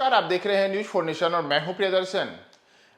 नमस्कार, आप देख रहे हैं न्यूज फॉर नेशन और मैं हूं प्रियदर्शन।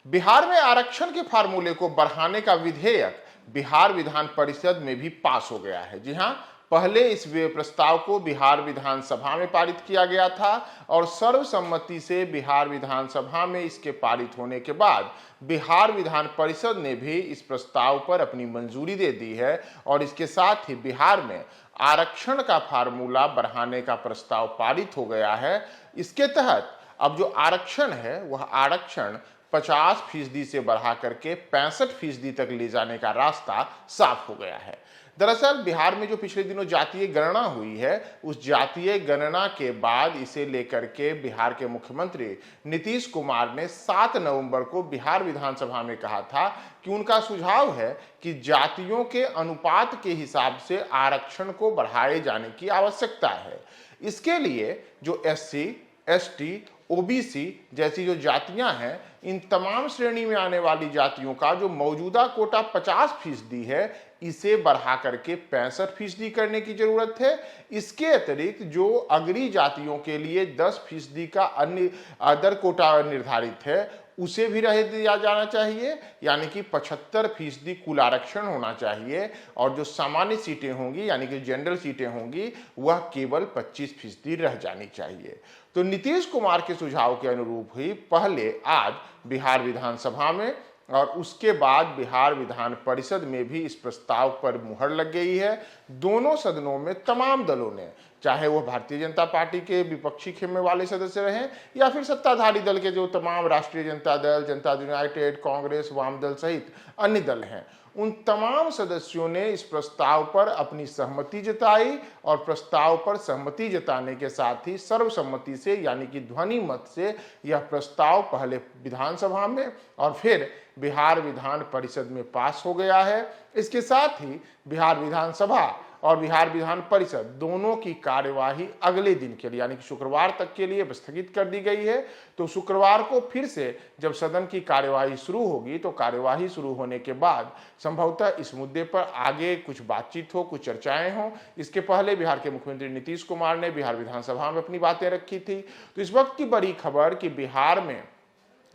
बिहार में आरक्षण के फार्मूले को बढ़ाने का विधेयक बिहार विधान परिषद में भी पास हो गया है। जी हां, पहले इस प्रस्ताव को बिहार विधानसभा में पारित किया गया था और सर्वसम्मति से बिहार विधानसभा में इसके पारित होने के बाद बिहार विधान परिषद ने भी इस प्रस्ताव पर अपनी मंजूरी दे दी है और इसके साथ ही बिहार में आरक्षण का फार्मूला बढ़ाने का प्रस्ताव पारित हो गया है। इसके तहत अब जो आरक्षण है वह आरक्षण 50% से बढ़ा करके 65% तक ले जाने का रास्ता साफ हो गया है। दरअसल बिहार में जो पिछले दिनों जातीय गणना हुई है, उस जातीय गणना के बाद इसे लेकर के बिहार के मुख्यमंत्री नीतीश कुमार ने 7 नवंबर को बिहार विधानसभा में कहा था कि उनका सुझाव है कि जातियों के अनुपात के हिसाब से आरक्षण को बढ़ाए जाने की आवश्यकता है। इसके लिए जो SC, ST, OBC जैसी जो जातियां हैं, इन तमाम श्रेणी में आने वाली जातियों का जो मौजूदा कोटा 50% है, इसे बढ़ा करके 65% करने की जरूरत है। इसके अतिरिक्त जो अग्री जातियों के लिए 10% का अन्य अदर कोटा निर्धारित है, उसे भी रह दिया जाना चाहिए, यानी कि 75% कुल आरक्षण होना चाहिए और जो सामान्य सीटें होंगी यानी कि जनरल सीटें होंगी वह केवल 25% रह जानी चाहिए। तो नीतीश कुमार के सुझाव के अनुरूप ही पहले आज बिहार विधानसभा में और उसके बाद बिहार विधान परिषद में भी इस प्रस्ताव पर मुहर लग गई है। दोनों सदनों में तमाम दलों ने, चाहे वह भारतीय जनता पार्टी के विपक्षी खेमे वाले सदस्य रहें या फिर सत्ताधारी दल के जो तमाम राष्ट्रीय जनता दल, जनता यूनाइटेड, कांग्रेस, वाम दल सहित अन्य दल हैं, उन तमाम सदस्यों ने इस प्रस्ताव पर अपनी सहमति जताई और प्रस्ताव पर सहमति जताने के साथ ही सर्वसम्मति से यानी कि ध्वनि मत से यह प्रस्ताव पहले विधानसभा में और फिर बिहार विधान परिषद में पास हो गया है। इसके साथ ही बिहार विधानसभा और बिहार विधान परिषद दोनों की कार्यवाही अगले दिन के लिए यानी कि शुक्रवार तक के लिए स्थगित कर दी गई है। तो शुक्रवार को फिर से जब सदन की कार्यवाही शुरू होगी तो कार्यवाही शुरू होने के बाद संभवतः इस मुद्दे पर आगे कुछ बातचीत हो, कुछ चर्चाएं हो। इसके पहले बिहार के मुख्यमंत्री नीतीश कुमार ने बिहार विधानसभा में अपनी बातें रखी थी। तो इस वक्त की बड़ी खबर कि बिहार में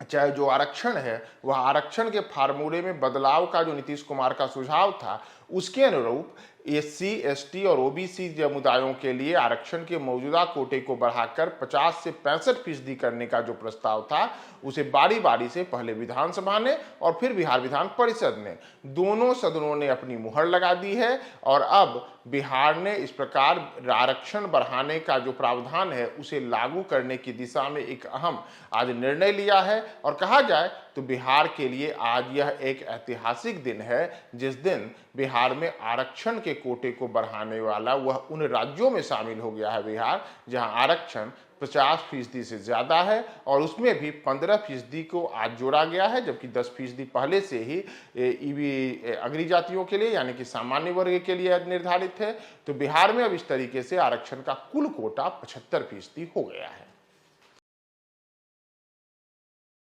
चाहे जो आरक्षण है वह आरक्षण के फार्मूले में बदलाव का जो नीतीश कुमार का सुझाव था, उसके अनुरूप SC, ST और OBC समुदायों के लिए आरक्षण के मौजूदा कोटे को बढ़ाकर 50 से 65% करने का जो प्रस्ताव था, उसे बारी बारी से पहले विधानसभा ने और फिर बिहार विधान परिषद ने, दोनों सदनों ने अपनी मुहर लगा दी है। और अब बिहार ने इस प्रकार आरक्षण बढ़ाने का जो प्रावधान है उसे लागू करने की दिशा में एक अहम आज निर्णय लिया है। और कहा जाए तो बिहार के लिए आज यह एक ऐतिहासिक दिन है, जिस दिन बिहार में आरक्षण के कोटे को बढ़ाने वाला वह उन राज्यों में शामिल हो गया है बिहार, जहां आरक्षण 50% से ज्यादा है और उसमें भी 15% को आज जोड़ा गया है, जबकि 10% पहले से ही अग्री जातियों के लिए यानी कि सामान्य वर्ग के लिए निर्धारित है। तो बिहार में अब इस तरीके से आरक्षण का कुल कोटा 75% हो गया है।